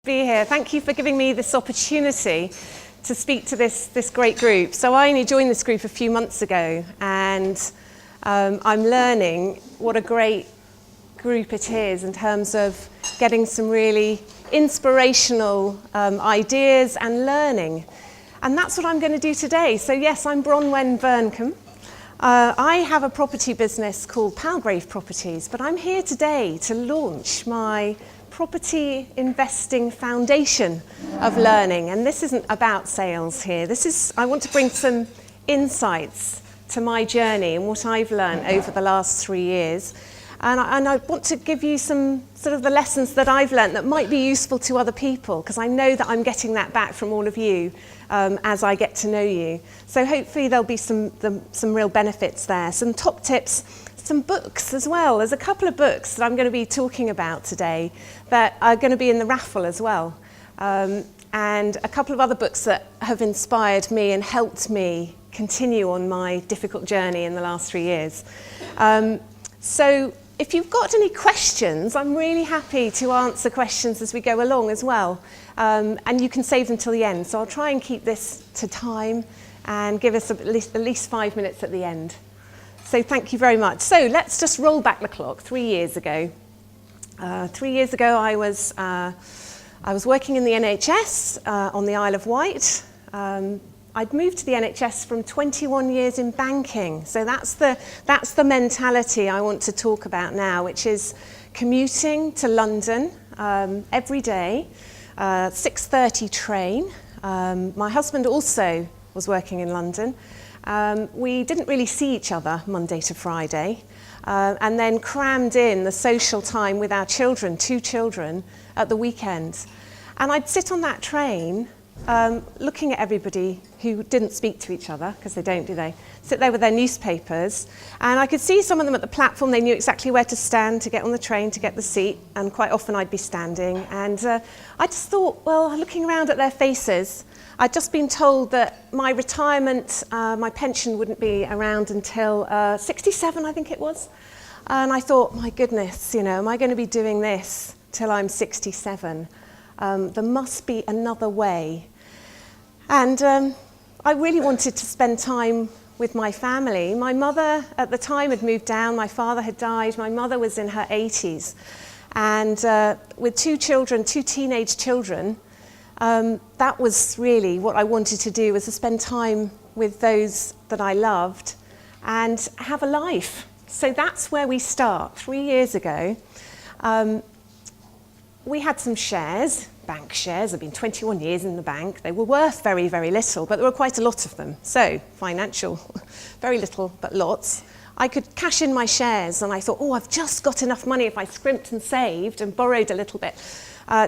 Be here. Thank you for giving me this opportunity to speak to this great group. So I only joined this group a few months ago, and I'm learning what a great group it is in terms of getting some really inspirational ideas and learning. And that's what I'm going to do today. So yes, I'm Bronwen Burncombe. I have a property business called Palgrave Properties, but I'm here today to launch my property investing foundation of learning. And this isn't about sales here. I want to bring some insights to my journey and what I've learned over the last 3 years. And I want to give you some sort of the lessons that I've learned that might be useful to other people, because I know that I'm getting that back from all of you as I get to know you. So hopefully there'll be some real benefits there, some top tips, some books as well. There's a couple of books that I'm going to be talking about today that are going to be in the raffle as well. And a couple of other books that have inspired me and helped me continue on my difficult journey in the last 3 years. So if you've got any questions, I'm really happy to answer questions as we go along as well. And you can save them till the end. So I'll try and keep this to time and give us at least 5 minutes at the end. So thank you very much. So let's just roll back the clock 3 years ago. 3 years ago, I was working in the NHS on the Isle of Wight. I'd moved to the NHS from 21 years in banking. So that's the mentality I want to talk about now, which is commuting to London every day, 6:30 train. My husband also was working in London. We didn't really see each other Monday to Friday, and then crammed in the social time with our children, 2 children, at the weekends. And I'd sit on that train looking at everybody who didn't speak to each other, because they don't, do they? Sit there with their newspapers, and I could see some of them at the platform. They knew exactly where to stand to get on the train, to get the seat, and quite often I'd be standing. And I just thought, well, looking around at their faces, I'd just been told that my retirement, my pension wouldn't be around until 67, I think it was. And I thought, my goodness, am I going to be doing this till I'm 67? There must be another way. And I really wanted to spend time with my family. My mother at the time had moved down, my father had died, my mother was in her 80s. And with 2 children, 2 teenage children, that was really what I wanted to do, was to spend time with those that I loved and have a life. So that's where we start. 3 years ago, we had some shares, bank shares. I've been 21 years in the bank. They were worth very, very little, but there were quite a lot of them. So financial, very little, but lots. I could cash in my shares, and I thought, oh, I've just got enough money if I scrimped and saved and borrowed a little bit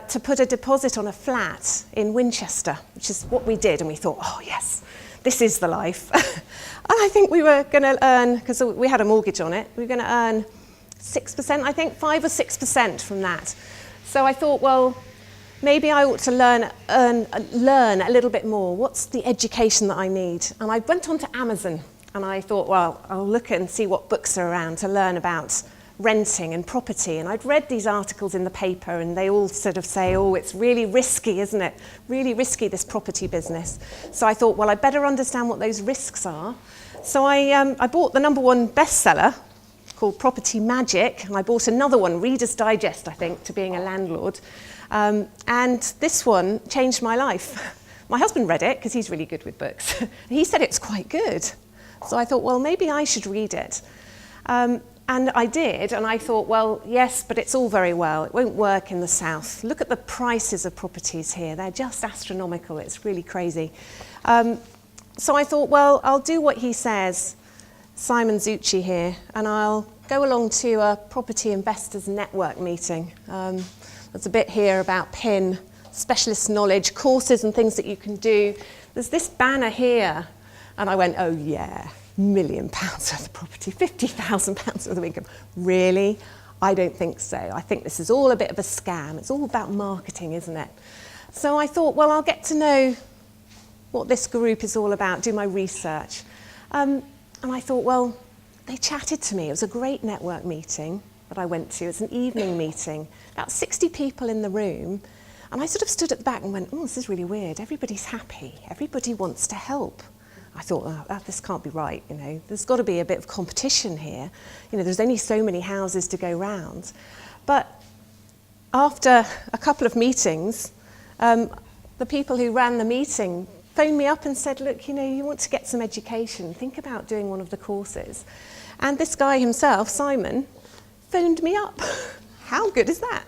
to put a deposit on a flat in Winchester, which is what we did. And we thought, oh, yes, this is the life. And I think we were going to earn, because we had a mortgage on it, we were going to earn 6%, I think, 5 or 6% from that. So I thought, well, maybe I ought to learn a little bit more. What's the education that I need? And I went onto Amazon, and I thought, well, I'll look and see what books are around to learn about renting and property. And I'd read these articles in the paper, and they all sort of say, oh, it's really risky, isn't it? Really risky, this property business. So I thought, well, I better understand what those risks are. So I bought the #1 bestseller called Property Magic, and I bought another one, Reader's Digest, I think, to being a landlord. And this one changed my life. My husband read it, because he's really good with books. He said it's quite good. So I thought, well, maybe I should read it. And I did, and I thought, well, yes, but it's all very well. It won't work in the south. Look at the prices of properties here. They're just astronomical. It's really crazy. So I thought, well, I'll do what he says, Simon Zucci here, and I'll go along to a property investors network meeting. There's a bit here about PIN, specialist knowledge, courses and things that you can do. There's this banner here, and I went, oh yeah, £1 million worth of property, £50,000 worth of income. Really? I don't think so. I think this is all a bit of a scam. It's all about marketing, isn't it? So I thought, well, I'll get to know what this group is all about, do my research. And I thought, well, they chatted to me. It was a great network meeting that I went to. It's an evening meeting, about 60 people in the room. And I sort of stood at the back and went, oh, this is really weird. Everybody's happy. Everybody wants to help. I thought, oh, this can't be right, you know. There's got to be a bit of competition here. You know, there's only so many houses to go round. But after a couple of meetings, the people who ran the meeting phoned me up and said, look, you know, you want to get some education, think about doing one of the courses. And this guy himself, Simon, phoned me up. How good is that?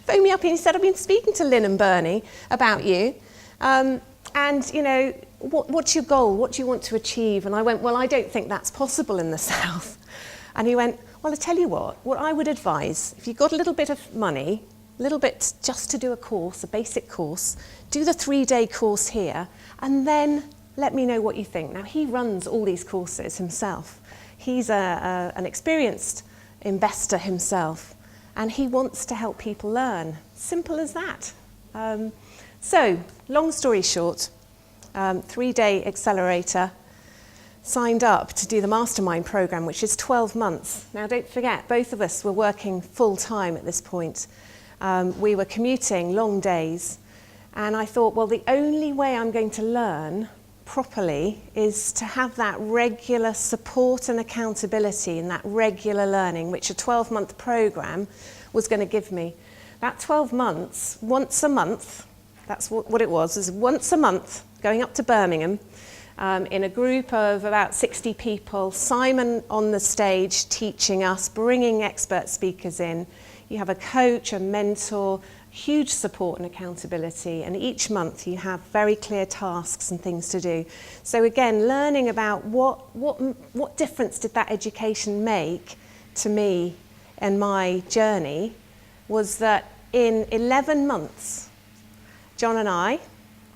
Phoned me up and he said, I've been speaking to Lynn and Bernie about you. And, you know, what's your goal? What do you want to achieve? And I went, well, I don't think that's possible in the South. And he went, well, I tell you what I would advise, if you've got a little bit of money, a little bit just to do a course, a basic course, do the 3-day course here, and then let me know what you think. Now, he runs all these courses himself. He's an experienced investor himself, and he wants to help people learn. Simple as that. So, long story short, 3-day accelerator, signed up to do the mastermind program, which is 12 months. Now, don't forget, both of us were working full time at this point. We were commuting long days, and I thought, well, the only way I'm going to learn properly is to have that regular support and accountability and that regular learning, which a 12-month program was going to give me. That 12 months, once a month, that's what it was once a month, going up to Birmingham, in a group of about 60 people, Simon on the stage teaching us, bringing expert speakers in. You have a coach, a mentor, huge support and accountability, and each month you have very clear tasks and things to do. So again, learning about what difference did that education make to me and my journey was that in 11 months, John and I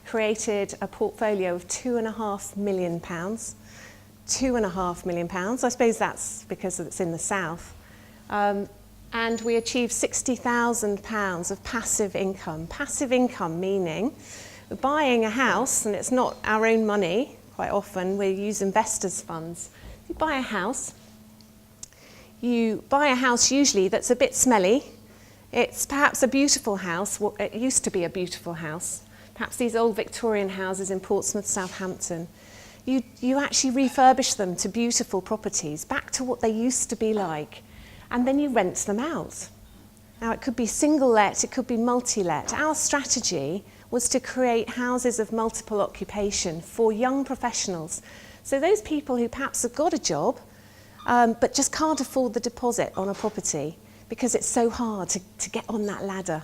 created a portfolio of £2.5 million. £2.5 million. I suppose that's because it's in the South. And we achieved £60,000 of passive income. Passive income meaning we're buying a house, and it's not our own money. Quite often we use investors' funds. You buy a house usually that's a bit smelly. It's perhaps a beautiful house. Well, it used to be a beautiful house. Perhaps these old Victorian houses in Portsmouth, Southampton. You actually refurbish them to beautiful properties, back to what they used to be like. And then you rent them out. Now, it could be single-let, it could be multi-let. Our strategy was to create houses of multiple occupation for young professionals. So those people who perhaps have got a job, but just can't afford the deposit on a property because it's so hard to get on that ladder.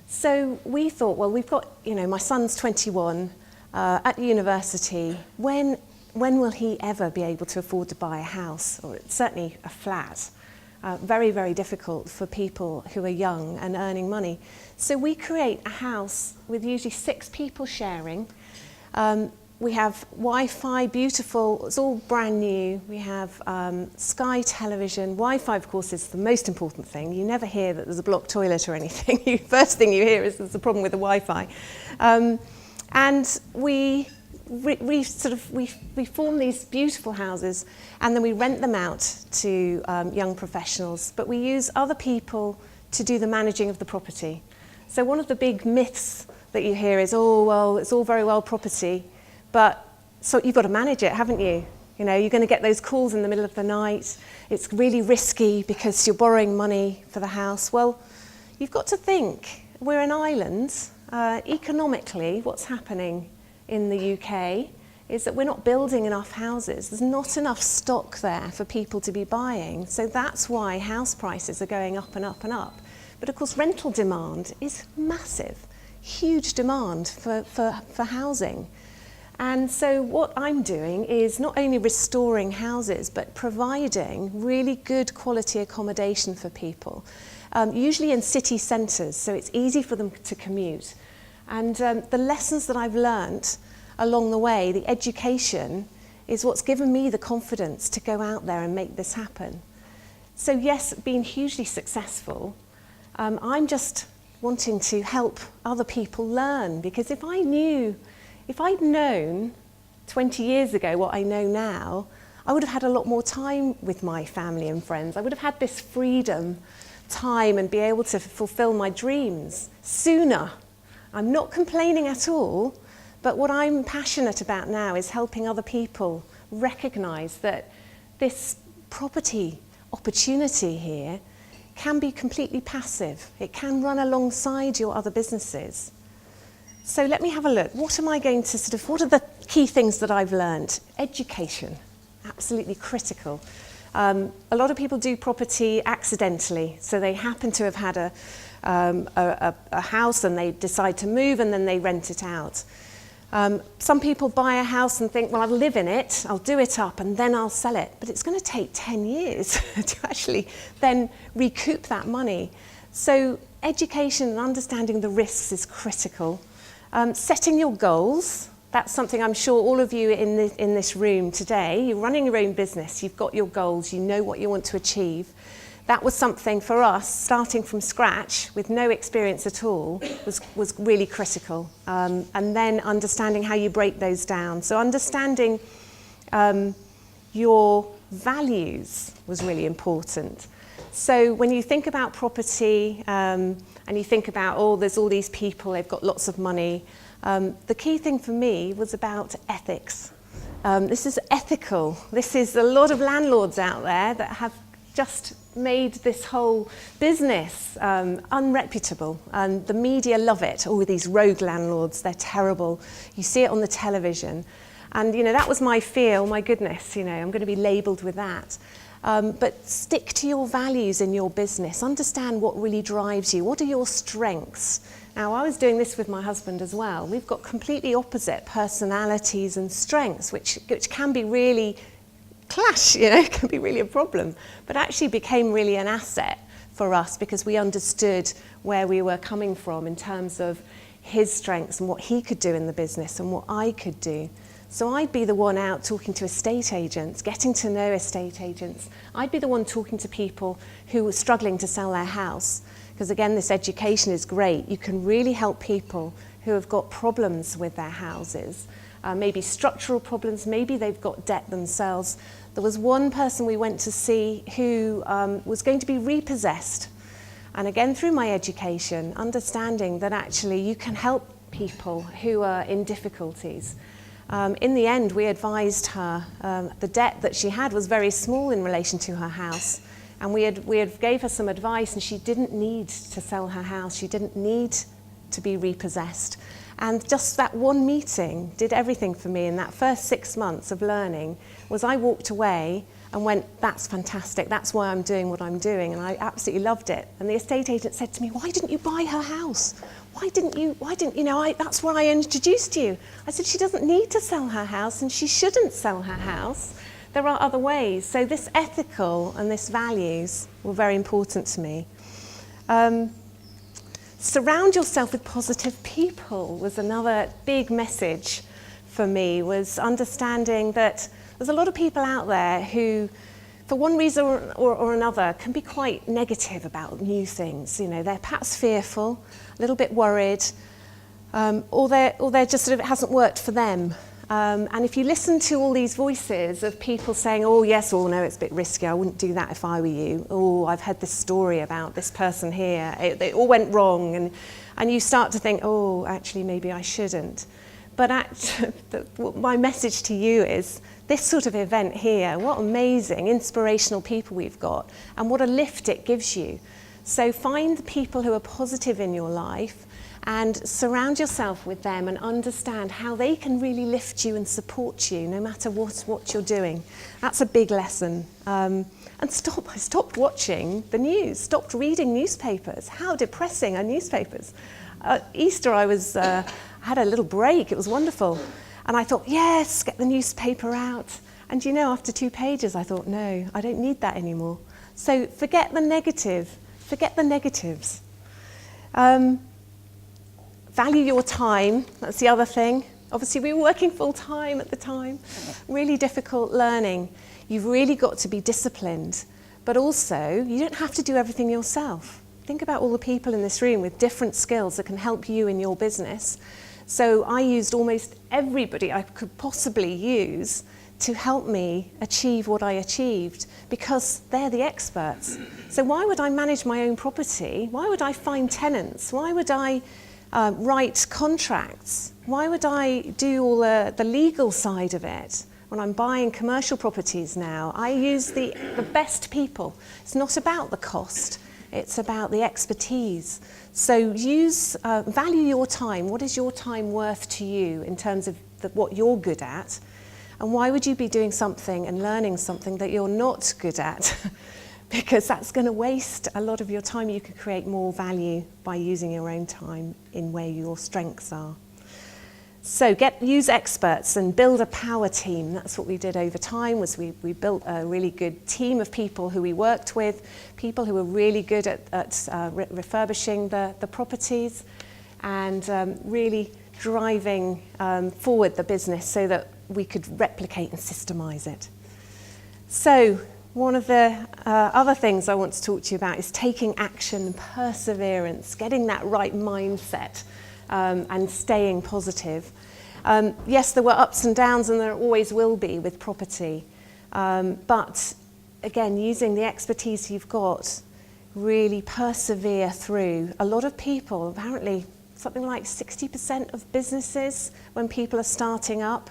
So we thought, well, we've got, you know, my son's 21, at university. When will he ever be able to afford to buy a house, or certainly a flat? Very, very difficult for people who are young and earning money. So we create a house with usually 6 people sharing. We have Wi-Fi, beautiful, it's all brand new. We have Sky television. Wi-Fi, of course, is the most important thing. You never hear that there's a blocked toilet or anything. First thing you hear is there's a problem with the Wi-Fi. And we form these beautiful houses, and then we rent them out to young professionals, but we use other people to do the managing of the property. So one of the big myths that you hear is, oh, well, it's all very well property, but so you've got to manage it, haven't you? You know, you're going to get those calls in the middle of the night. It's really risky because you're borrowing money for the house. Well, you've got to think, we're an island. Economically, what's happening in the UK is that we're not building enough houses. There's not enough stock there for people to be buying. So that's why house prices are going up and up and up. But of course, rental demand is massive, huge demand for housing. And so what I'm doing is not only restoring houses, but providing really good quality accommodation for people, usually in city centres, so it's easy for them to commute. And the lessons that I've learnt along the way, the education, is what's given me the confidence to go out there and make this happen. So yes, being hugely successful, I'm just wanting to help other people learn, because if I'd known 20 years ago what I know now, I would have had a lot more time with my family and friends. I would have had this freedom, time, and be able to fulfill my dreams sooner. I'm not complaining at all, but what I'm passionate about now is helping other people recognise that this property opportunity here can be completely passive. It can run alongside your other businesses. So let me have a look. What am I going to what are the key things that I've learned? Education, absolutely critical. A lot of people do property accidentally, so they happen to have had a house and they decide to move and then they rent it out. Some people buy a house and think, well, I'll live in it, I'll do it up and then I'll sell it. But it's going to take 10 years to actually then recoup that money. So education and understanding the risks is critical. Setting your goals, that's something I'm sure all of you in this room today, you're running your own business, you've got your goals, you know what you want to achieve. That was something for us, starting from scratch with no experience at all, was really critical. And then understanding how you break those down. So understanding your values was really important. So when you think about property and you think about, oh, there's all these people, they've got lots of money, the key thing for me was about ethics. This is ethical. This is a lot of landlords out there that have just made this whole business unreputable, and the media love it. Oh, these rogue landlords, they're terrible. You see it on the television. And, you know, that was my fear. Oh, my goodness, you know, I'm going to be labelled with that. But stick to your values in your business. Understand what really drives you. What are your strengths? Now, I was doing this with my husband as well. We've got completely opposite personalities and strengths, which can be really clash, you know, it can be really a problem, but actually became really an asset for us because we understood where we were coming from in terms of his strengths and what he could do in the business and what I could do. So I'd be the one out talking to estate agents, getting to know estate agents. I'd be the one talking to people who were struggling to sell their house. Because again, this education is great. You can really help people who have got problems with their houses. Maybe structural problems, maybe they've got debt themselves. There was one person we went to see who was going to be repossessed. And again, through my education, understanding that actually you can help people who are in difficulties. In the end, we advised her, the debt that she had was very small in relation to her house. And we had gave her some advice, and she didn't need to sell her house. She didn't need to be repossessed. And just that one meeting did everything for me. In that first 6 months of learning was I walked away and went, that's fantastic, that's why I'm doing what I'm doing, and I absolutely loved it. And the estate agent said to me, why didn't you buy her house? Why didn't you know, that's why I introduced you. I said, she doesn't need to sell her house and she shouldn't sell her house. There are other ways. So this ethical and this values were very important to me. Surround yourself with positive people was another big message for me, was understanding that there's a lot of people out there who, for one reason or another, can be quite negative about new things. You know, they're perhaps fearful, a little bit worried, or they're just sort of, it hasn't worked for them. And if you listen to all these voices of people saying, oh yes, oh no, it's a bit risky, I wouldn't do that if I were you. Oh, I've heard this story about this person here, it all went wrong. And you start to think, oh, actually, maybe I shouldn't. But my message to you is, this sort of event here, what amazing, inspirational people we've got, and what a lift it gives you. So find the people who are positive in your life and surround yourself with them and understand how they can really lift you and support you no matter what you're doing. That's a big lesson. And I stopped watching the news, stopped reading newspapers. How depressing are newspapers? Easter I had a little break, it was wonderful. And I thought, yes, get the newspaper out. And you know, after 2 pages, I thought, no, I don't need that anymore. So forget the negative, forget the negatives. Value your time, that's the other thing. Obviously, we were working full time at the time. Really difficult learning. You've really got to be disciplined. But also, you don't have to do everything yourself. Think about all the people in this room with different skills that can help you in your business. So I used almost everybody I could possibly use to help me achieve what I achieved, because they're the experts. So why would I manage my own property? Why would I find tenants? Why would I write contracts? Why would I do all the legal side of it? When I'm buying commercial properties now, I use the best people. It's not about the cost, it's about the expertise. So value your time. What is your time worth to you in terms of what you're good at? And why would you be doing something and learning something that you're not good at? Because that's going to waste a lot of your time. You could create more value by using your own time in where your strengths are. So use experts and build a power team. That's what we did over time. We built a really good team of people who we worked with, people who were really good at refurbishing the properties, and really driving forward the business so that we could replicate and systemize it. So one of the other things I want to talk to you about is taking action, perseverance, getting that right mindset, and staying positive. Yes, there were ups and downs, and there always will be with property. But again, using the expertise you've got, really persevere through. A lot of people, apparently something like 60% of businesses, when people are starting up,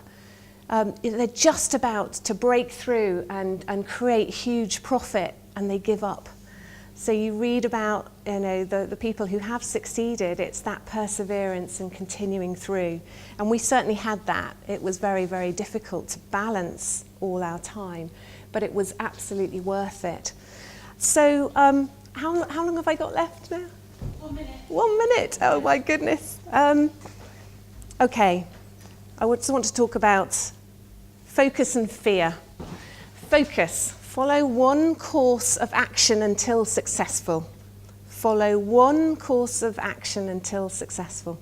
they're just about to break through and create huge profit, and they give up. So you read about the people who have succeeded. It's that perseverance and continuing through. And we certainly had that. It was very, very difficult to balance all our time, but it was absolutely worth it. So how long have I got left now? 1 minute. 1 minute, oh my goodness. Okay, I just want to talk about focus and fear. Focus. Follow one course of action until successful. Follow one course of action until successful.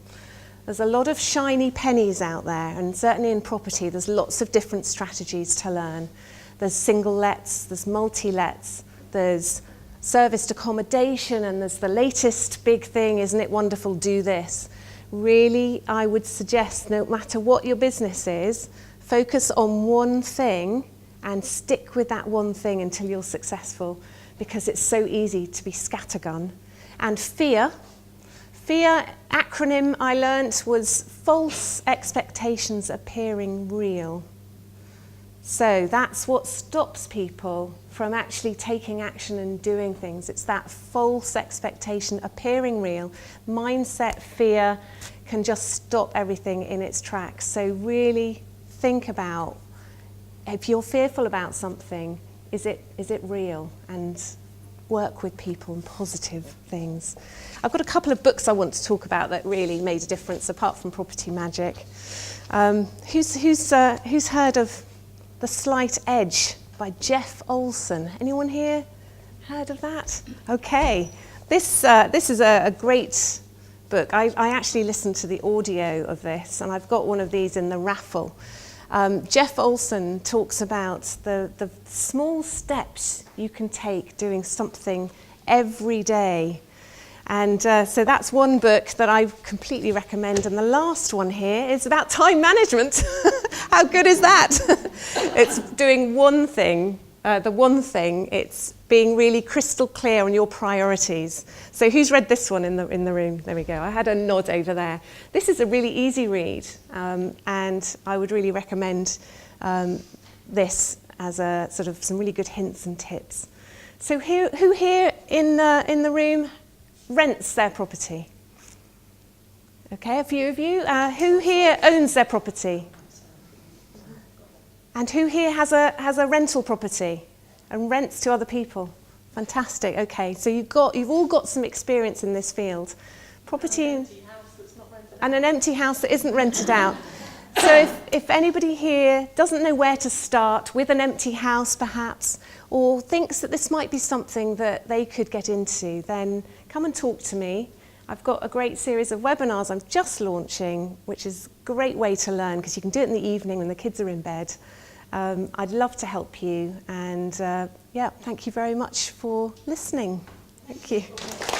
There's a lot of shiny pennies out there, and certainly in property, there's lots of different strategies to learn. There's single lets, there's multi-lets, there's serviced accommodation, and there's the latest big thing, isn't it wonderful, do this. Really, I would suggest, no matter what your business is, focus on one thing and stick with that one thing until you're successful, because it's so easy to be scattergun. And fear acronym I learnt was false expectations appearing real. So that's what stops people from actually taking action and doing things. It's that false expectation appearing real. Mindset, fear can just stop everything in its tracks. So really think about, if you're fearful about something, is it real? And work with people and positive things. I've got a couple of books I want to talk about that really made a difference, apart from Property Magic. Who's heard of The Slight Edge by Jeff Olson? Anyone here heard of that? Okay, this is a great book. I actually listened to the audio of this, and I've got one of these in the raffle. Jeff Olson talks about the small steps you can take doing something every day. And so that's one book that I completely recommend. And the last one here is about time management. How good is that? It's doing one thing, it's being really crystal clear on your priorities. So who's read this one in the room? There we go. I had a nod over there. This is a really easy read, and I would really recommend this as a sort of some really good hints and tips. So who here in the room rents their property? Okay, a few of you. Who here owns their property? And who here has a rental property and rents to other people? Fantastic. Okay, so you've all got some experience in this field. Property and an empty house that isn't rented out. So if anybody here doesn't know where to start with an empty house perhaps, or thinks that this might be something that they could get into, then come and talk to me. I've got a great series of webinars I'm just launching, which is a great way to learn because you can do it in the evening when the kids are in bed. I'd love to help you, and yeah, thank you very much for listening. Thank you.